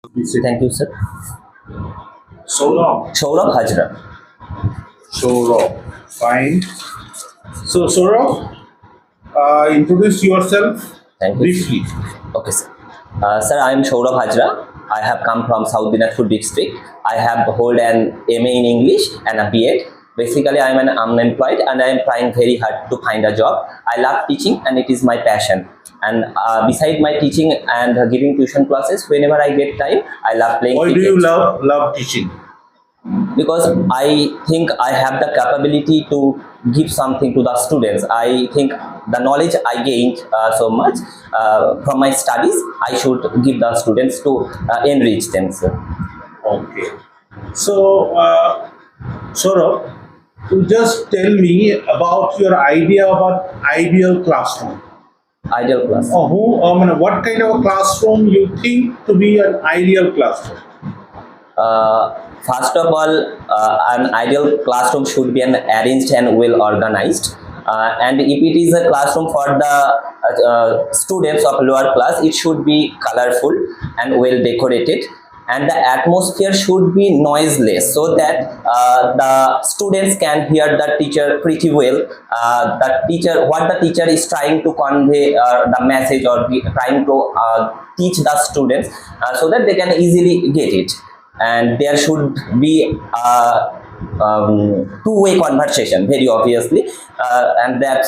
Thank you, sir. Saurabh. Saurabh Hajra. Saurabh. Fine. So, Saurabh, introduce yourself Thank you. briefly. Okay, sir. Sir, I am Saurabh Hajra. I have come from South Dinajpur district. I have hold an MA in English and a B.Ed. Basically, I am an unemployed and I am trying very hard to find a job. I love teaching and it is my passion. And beside my teaching and giving tuition classes, whenever I get time, I love playing Why do cricket. you love teaching? Because I think I have the capability to give something to the students. I think the knowledge I gained so much from my studies, I should give the students to enrich them. Sir. Okay. So, Saurabh, you just tell me about your idea about ideal classroom. Ideal class. What kind of a classroom you think to be an ideal classroom? First of all, an ideal classroom should be an arranged and well organized. And if it is a classroom for the students of lower class, it should be colorful and well decorated. And the atmosphere should be noiseless so that the students can hear the teacher pretty well. What the teacher is trying to convey the message or trying to teach the students so that they can easily get it. And there should be two-way conversation, very obviously, and that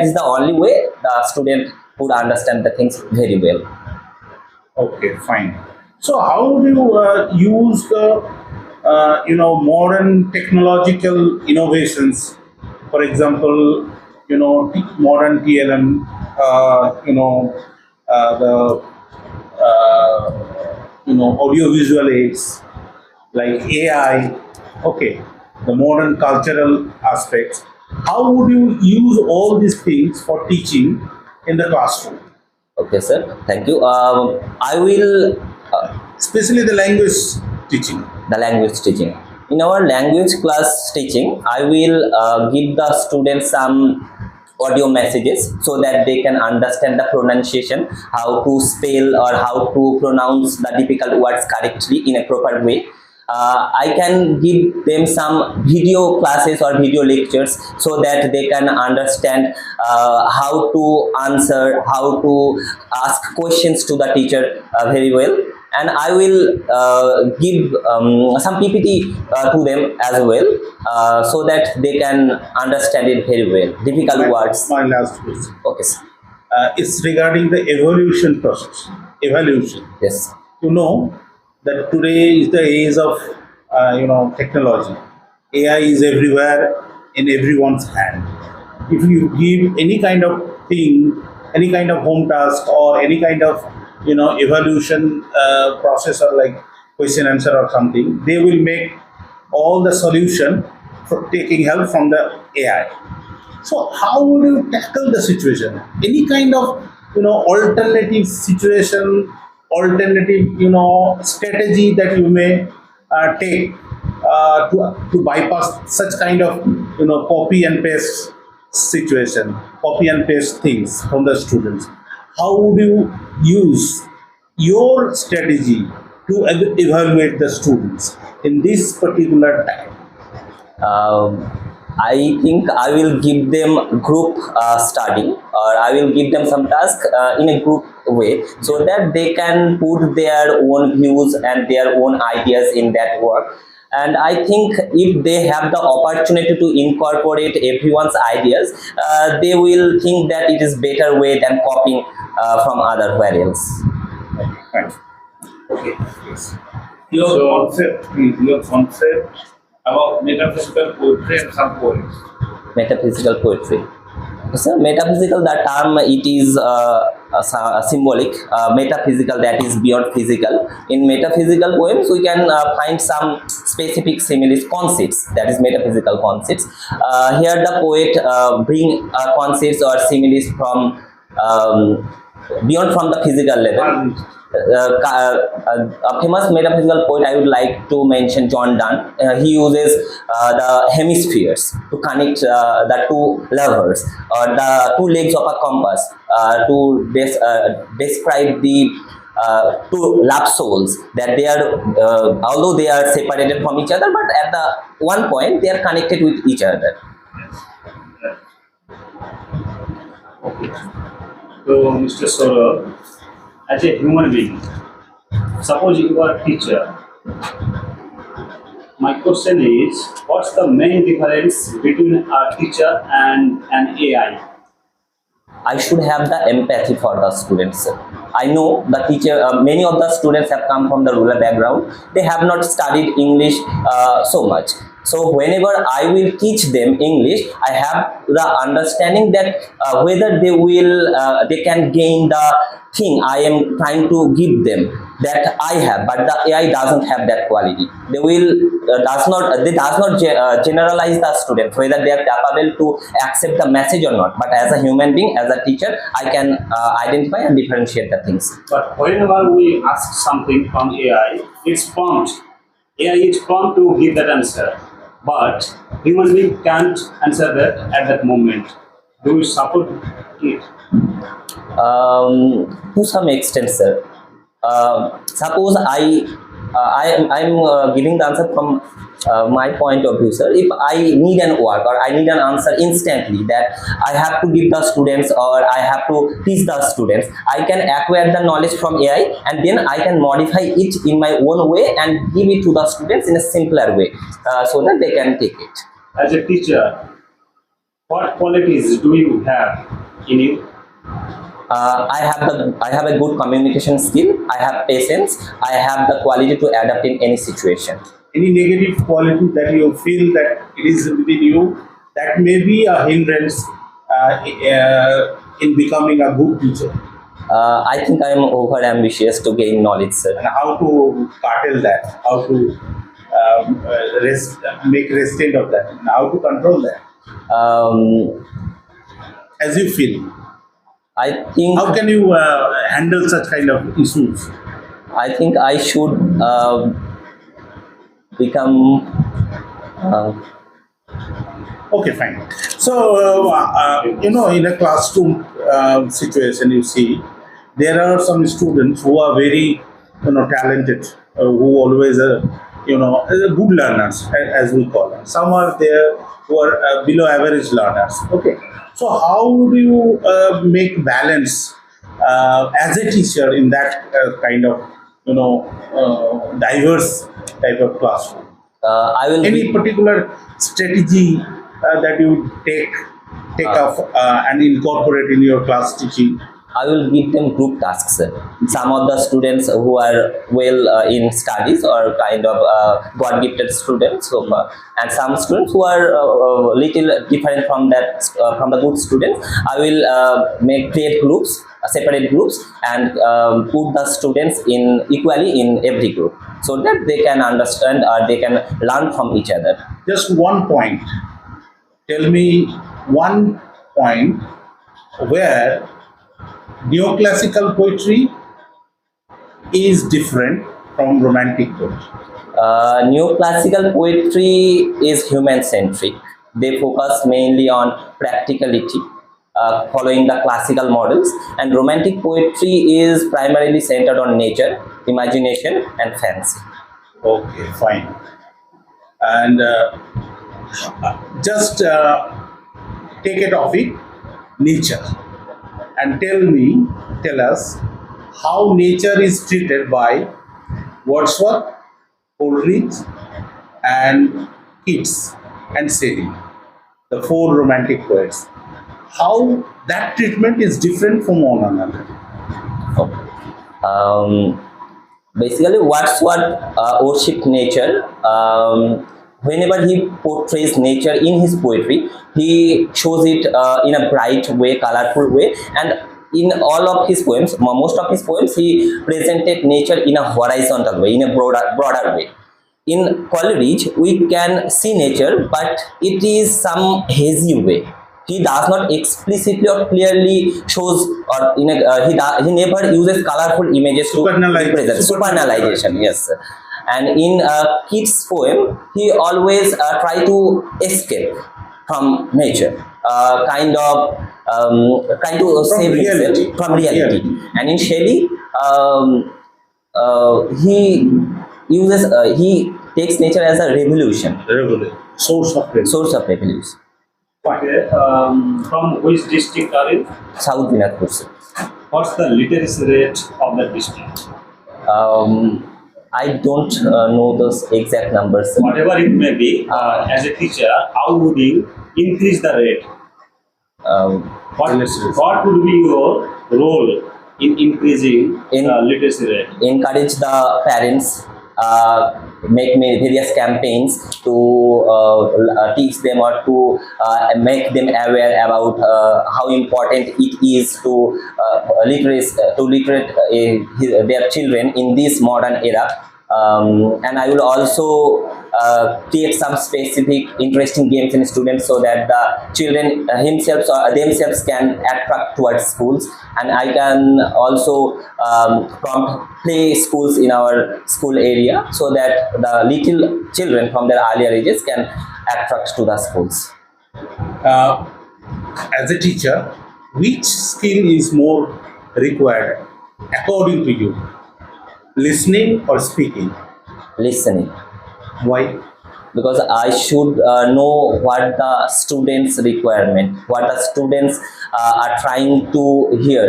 is the only way the student would understand the things very well. Okay, fine. So, how do you use the modern technological innovations? For example, modern TLM, the audiovisual aids like AI. Okay, the modern cultural aspects. How would you use all these things for teaching in the classroom? Okay, sir. Thank you. I will Especially the language teaching. the language teaching. In our language class teaching, I will give the students some audio messages so that they can understand the pronunciation, how to spell or how to pronounce the difficult words correctly in a proper way. I can give them some video classes or video lectures so that they can understand how to answer, how to ask questions to the teacher very well. And I will give some PPT to them as well so that they can understand it very well. Difficult words. My last question. Okay, sir. It's regarding the evolution process. Evolution. Yes. You know that today is the age of technology. AI is everywhere in everyone's hand. If you give any kind of thing, any kind of home task, or any kind of evolution process or like question answer or something, they will make all the solution for taking help from the AI. So how would you tackle the situation? Any kind of alternative situation, alternative strategy that you may take to bypass such kind of copy and paste situation, copy and paste things from the students. How would you use your strategy to evaluate the students in this particular time? I think I will give them group study, or I will give them some task in a group way so that they can put their own views and their own ideas in that work. And I think if they have the opportunity to incorporate everyone's ideas, they will think that it is better way than copying from other else. Right. Okay. Yes. Your concept about metaphysical poetry and some poems. Metaphysical poetry. So metaphysical, that term, it is symbolic. Metaphysical, that is beyond physical. In metaphysical poems, we can find some specific similes concepts, that is metaphysical concepts. Here the poet bring concepts or similes from beyond from the physical level. A famous metaphysical poet I would like to mention, John Donne. He uses the hemispheres to connect the two levers or the two legs of a compass to describe the two love souls, that they are although they are separated from each other, but at the one point they are connected with each other. So, Mr. Saurabh, as a human being, suppose you are a teacher. My question is, what's the main difference between a teacher and an AI? I should have the empathy for the students. I know the teacher, many of the students have come from the rural background. They have not studied English so much. So whenever I will teach them English, I have the understanding that whether they can gain the thing I am trying to give them, that I have, but the AI doesn't have that quality. They does not generalize the students whether they are capable to accept the message or not. But as a human being, as a teacher, I can identify and differentiate the things. But whenever we ask something from AI, it's prompt. AI is prompt to give that answer, but human being can't answer that at that moment. Do you support it? To some extent, sir. Suppose I'm giving the answer from my point of view, sir. If I need an work or I need an answer instantly, that I have to give the students or I have to teach the students, I can acquire the knowledge from AI and then I can modify it in my own way and give it to the students in a simpler way, so that they can take it. As a teacher, what qualities do you have in you? I have a good communication skill. I have patience. I have the quality to adapt in any situation. Any negative quality that you feel that it is within you that may be a hindrance in becoming a good teacher, I think I am over ambitious to gain knowledge, sir. and how to curtail that, how to make restraint of that, and how to control that Um, as you feel. I think How can you handle such kind of issues? I think I should become. Okay, fine. So, in a classroom situation, you see, there are some students who are very, talented, who always, good learners, as we call them. Some are there who are below average learners. Okay. So, how do you make balance as a teacher in that kind of, diverse type of classroom? I will. Any particular strategy that you take up and incorporate in your class teaching? I will give them group tasks, sir. Some of the students who are well in studies or kind of God gifted students, so and some students who are little different from that from the good students, I will create groups, separate groups, and put the students in equally in every group, so that they can understand or they can learn from each other. Just one point. Tell me one point where neoclassical poetry is different from romantic poetry. Neoclassical poetry is human-centric. They focus mainly on practicality, following the classical models, and romantic poetry is primarily centered on nature, imagination, and fancy. Okay, fine. And just take a topic, nature, and tell us how nature is treated by Wordsworth, Coleridge, and Keats, and Shelley, the four romantic poets. How that treatment is different from one another. Basically, Wordsworth worshipped nature. Whenever he portrays nature in his poetry, he shows it in a bright way, colorful way, and in all of his poems, most of his poems, he presented nature in a horizontal way, in a broader way. In Coleridge, we can see nature, but it is some hazy way. He does not explicitly or clearly shows, or he never uses colorful images to represent superanalyzation. Yes, and in Keats' poem, he always try to escape from nature, kind of trying to save reality. himself from reality. And in Shelley, he uses he takes nature as a revolution, Source of revolution. source of revolution. Okay. From which district are you? South Dinajpur, sir. What's the literacy rate of the district? I don't know those exact numbers, sir. Whatever it may be, as a teacher, how would you increase the rate? Um, What would be your role in increasing In- the literacy rate? encourage the parents, make various campaigns to teach them or to make them aware about how important it is to literate their children in this modern era. And I will also create some specific interesting games in students so that the children themselves can attract towards schools, and I can also prompt play schools in our school area so that the little children from their earlier ages can attract to the schools. As a teacher, which skill is more required according to you? Listening or speaking? Listening, Why? because I should know what the students' requirement, what the students are trying to hear.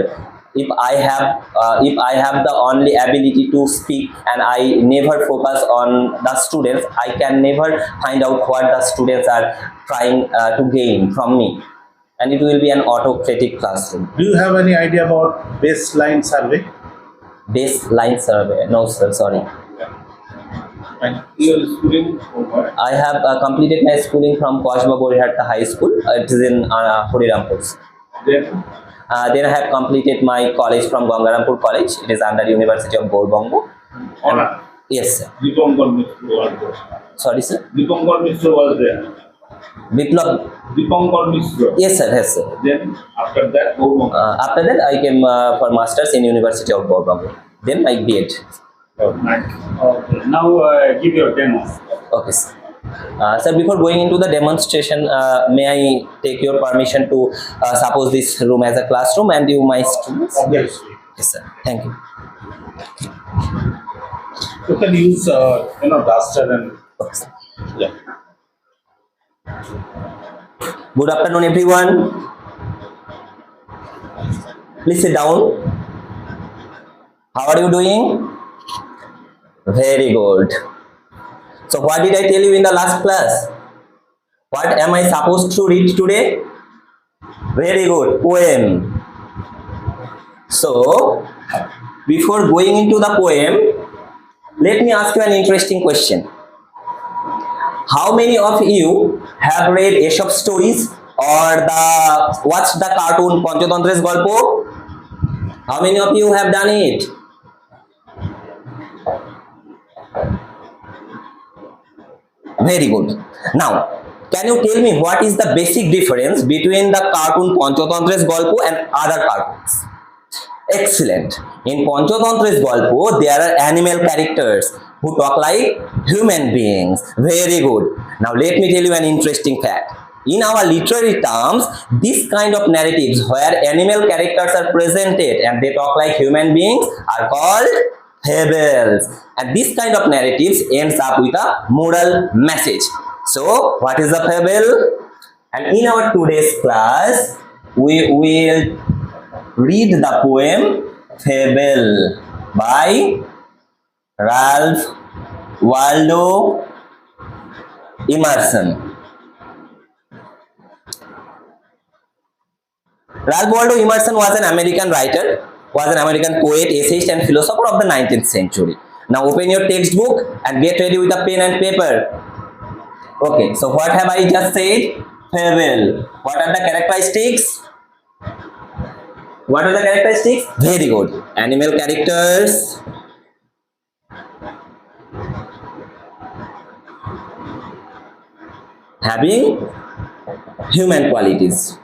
If I have the only ability to speak and I never focus on the students, I can never find out what the students are trying to gain from me, and it will be an autocratic classroom. Do you have any idea about baseline survey? Baseline survey? No, sir. Sorry. And your schooling over? I have completed my schooling from Kashba Borihata High School. It is in Hurirampur. Then Then I have completed my college from Gangarampur College. It is under University of Gorbongo. honor. Yes, sir. Dipankar Mishra was there. Sorry, sir. Dipankar Mishra was there. Biplab. Dipankar Mishra. Yes, sir. Yes, sir. Then after that, After that, I came for masters in University of Gorbongo. Then my B.Ed. Okay. Now give your demo. Okay, sir. Sir, before going into the demonstration, may I take your permission to suppose this room as a classroom and you my students? Yes. Yes, sir. Thank you. You can use duster and Okay, sir. yeah. Good afternoon, everyone. Please sit down. How are you doing? Very good. So, what did I tell you in the last class? What am I supposed to read today? Very good. Poem. So, before going into the poem, let me ask you an interesting question. How many of you have read Aesop stories or watched the cartoon Panchotantre's Golpo? How many of you have done it? Very good. Now, can you tell me what is the basic difference between the cartoon Panchotantre's Golpo and other cartoons? Excellent. In Panchotantre's Golpo, there are animal characters who talk like human beings. Very good. Now, let me tell you an interesting fact. In our literary terms, this kind of narratives where animal characters are presented and they talk like human beings are called fables. And this kind of narratives ends up with a moral message. So, what is a fable? And in our today's class, we will read the poem Fable by Ralph Waldo Emerson. Ralph Waldo Emerson was an American writer, was an American poet, essayist and philosopher of the 19th century. Now open your textbook and get ready with a pen and paper. Okay, so what have I just said? Fable. What are the characteristics? What are the characteristics? Very good. Animal characters. Having human qualities.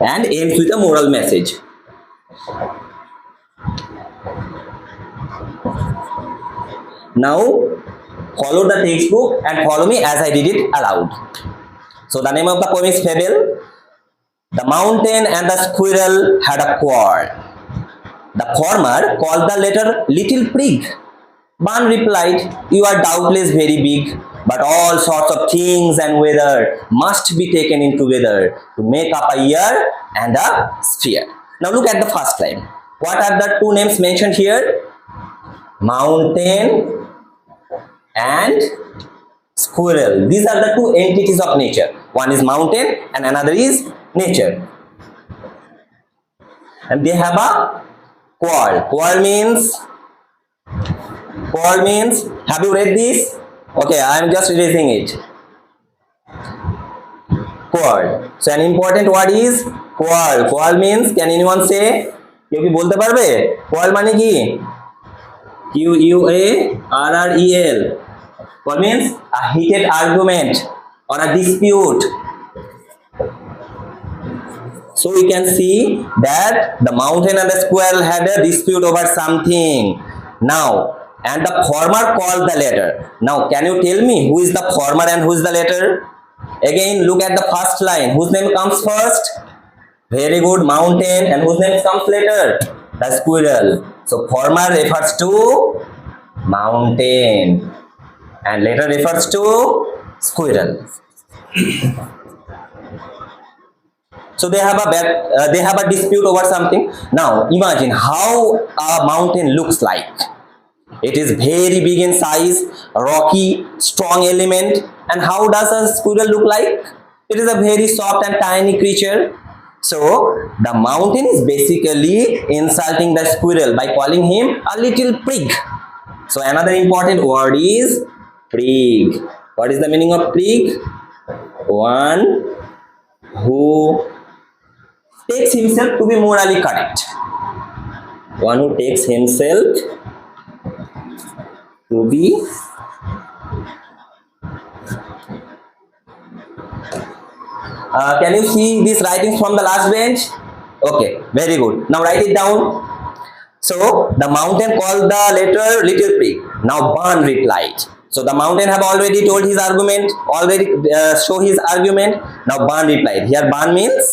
And aims with a moral message. Now follow the textbook and follow me as I read it aloud. So the name of the poem is Fable. The mountain and the squirrel had a quarrel. The farmer called the latter Little Prig. Ban replied, "You are doubtless very big, but all sorts of things and weather must be taken in together to make up a year and a sphere." Now look at the first line. What are the two names mentioned here? Mountain and squirrel. These are the two entities of nature. One is mountain and another is nature. And they have a quarrel. Quarrel means, have you read this? Okay, I am just erasing it. Quarrel. So an important word is quarrel. Quarrel means, can anyone say? কেউ কি বলতে পারবে? Quarrel মানে কি? QUARREL. What means? A heated argument or a dispute. So we can see that the mountain and the squirrel had a dispute over something. Now, and the farmer called the latter. Now, can you tell me who is the farmer and who is the latter? Again, look at the first line. Whose name comes first? Very good, mountain. And whose name comes later? The squirrel. So, farmer refers to mountain and later refers to squirrel. So they have a dispute over something. Now imagine how a mountain looks like. It is very big in size, rocky, strong element. And how does a squirrel look like? It is a very soft and tiny creature. So the mountain is basically insulting the squirrel by calling him a little prig. So another important word is prig. What is the meaning of prig? One who takes himself to be morally correct. One who takes himself to be can you see these writings from the last bench? Okay, very good. Now write it down. So the mountain called the latter Little Pig. Now Ban replied. So the mountain have already told his argument, already show his argument. Now Ban replied. Here Ban means,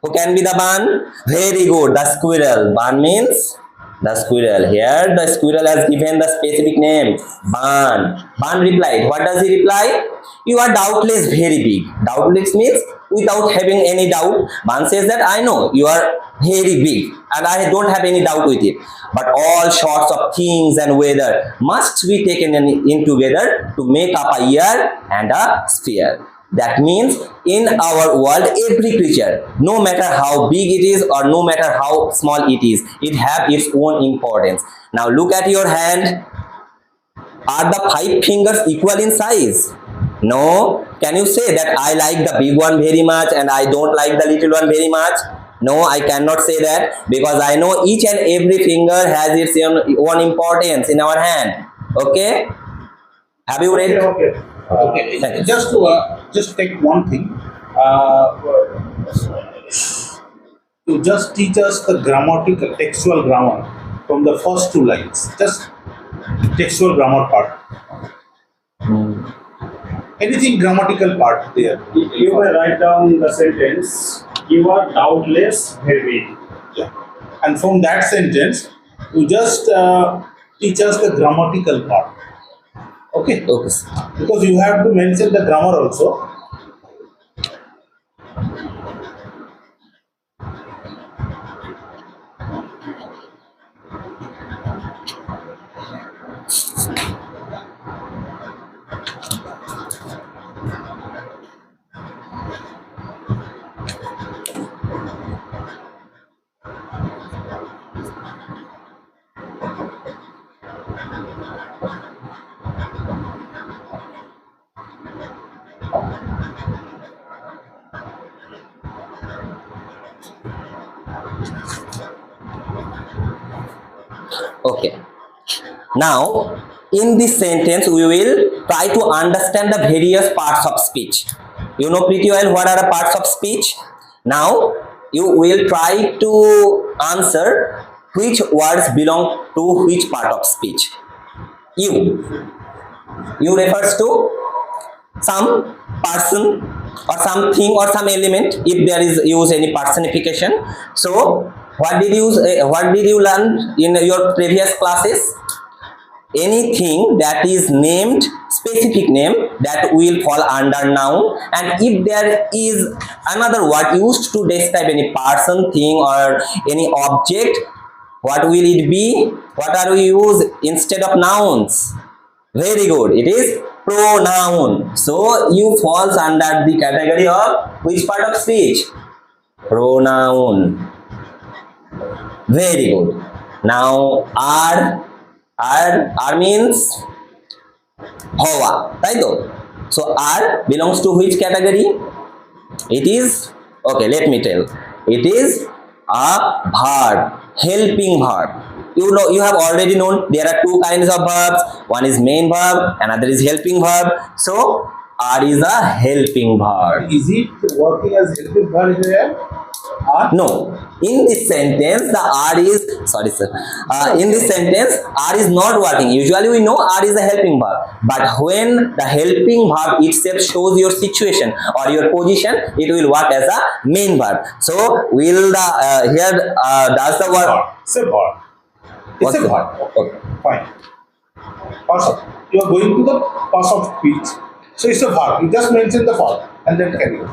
who can be the Ban? Very good, the squirrel. Ban means the squirrel. Here the squirrel has given the specific name, Ban. Ban replied. What does he reply? You are doubtless very big. Doubtless means without having any doubt. Ban says that I know you are very big and I don't have any doubt with it. But all sorts of things and weather must be taken in together to make up a year and a sphere. That means in our world, every creature, no matter how big it is or no matter how small it is, it have its own importance. Now look at your hand. Are the 5 fingers equal in size? No. Can you say that I like the big one very much and I don't like the little one very much? No, I cannot say that because I know each and every finger has its own importance in our hand. Okay? Have you read? Okay. Just take one thing. To just teach us the grammatical, textual grammar from the first 2 lines. Just textual grammar part. Anything grammatical part there. You may write down the sentence. You are doubtless very big. Yeah. And from that sentence, you just teach us the grammatical part. Okay. Okay. Because you have to mention the grammar also. Okay. Now, in this sentence, we will try to understand the various parts of speech. You know pretty well what are the parts of speech. Now, you will try to answer which words belong to which part of speech. You refers to some person or something or some element if there is use any personification. So what did you learn in your previous classes? Anything that is named specific name that will fall under noun, and if there is another word used to describe any person, thing or any object, what will it be? What are we use instead of nouns? Very good, it is pronoun. So you falls under the category of which part of speech? Pronoun. Very good. Now are means হওয়া, তাই তো? So are belongs to which category? It is, okay, let me tell. It is a verb, helping verb. You know, you have already known there are two kinds of verbs. One is main verb, another is helping verb. So are is a helping verb. Is it working as helping verb here? No, in this sentence the are is, sorry sir, in this sentence are is not working. Usually we know are is a helping verb, but when the helping verb itself shows your situation or your position, it will work as a main verb. So will the here does the word It's a verb. It's What's a the- verb. okay. Fine. Pass of. You are going to the pass of speech. So it's a verb. You just mention the verb and then carry on.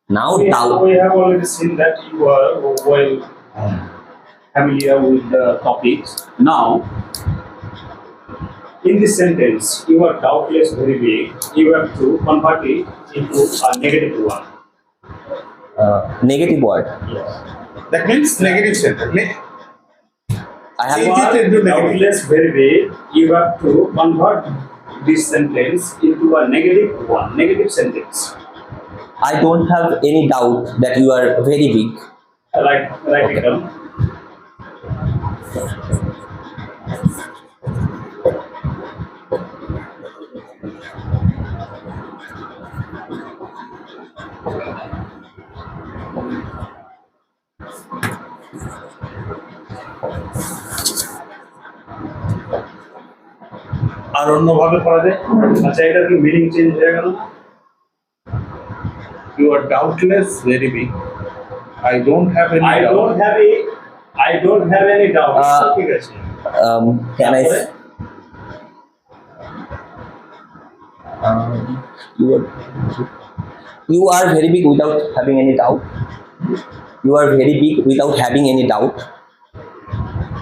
Now We thou, have already seen that you are well familiar with the topics. Now, in this sentence, you are doubtless very big. You have to convert it into a negative one. negative word. Yes. That means negative sentence. I have You Change it are into negative. doubtless very big. You have to convert this sentence into a negative one, negative sentence. I don't have any doubt that you are very big. Right Okay. it down. আর অন্যভাবে করা যায়। আচ্ছা এটার কি meaning change হয়ে গেল না? You are doubtless very big. I don't have any I doubt. don't have any doubt. Uh, ঠিক আছে। Can I? তারপরে? You are very big without having any doubt. You are very big without having any doubt.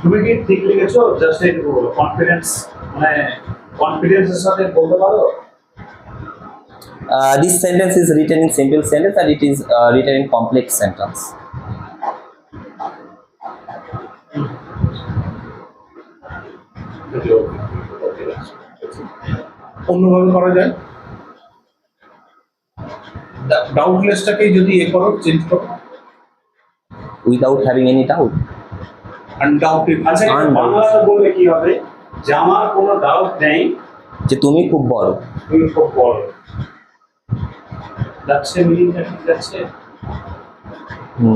তুমি কি ঠিক লিখেছো? Just একটু confidence মানে কনফিডেন্সের সাথে বলতে পারো? This sentence is written in simple sentence and it is written in complex sentence. অন্যভাবে করা যায়। ডাউটলেসটাকে যদি করো, চেঞ্জ করো, Without having any doubt. আনডাউটেড। আচ্ছা এটা বাংলাতে বললে কি হবে? যে আমার কোনো ডাউট নেই যে তুমি খুব বড়। তুমি খুব বড়। যাচ্ছে মিনিংটা ঠিক যাচ্ছে?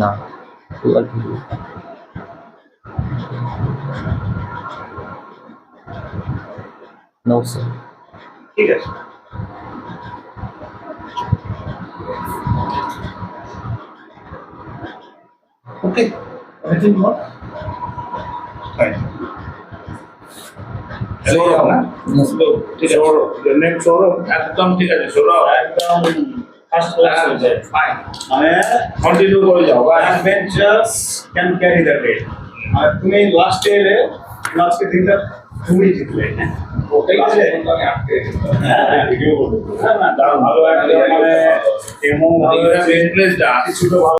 না, you are very big. No sir. ঠিক আছে। ওকে, এনিথিং মোর? ফাইন। সৌরভ না? ঠিক আছে, সৌরভ। নেম সৌরভ, একদম ঠিক আছে, সৌরভ। একদম ফার্স্ট ক্লাস হয়ে যায়। ফাইন। মানে কন্টিনিউ করে যাও। Adventures can carry the day. আর তুমি লাস্টে এলে লাস্টে দিনটা তুমি জিতলে। ওকে, ঠিক আছে? আমি আটকে হ্যাঁ, ভিডিও করবো। না, দারুণ ভালো একটা মানে ডেমো ভালো হয়েছে। ইন্টারেস্ট কিছুটা ভালো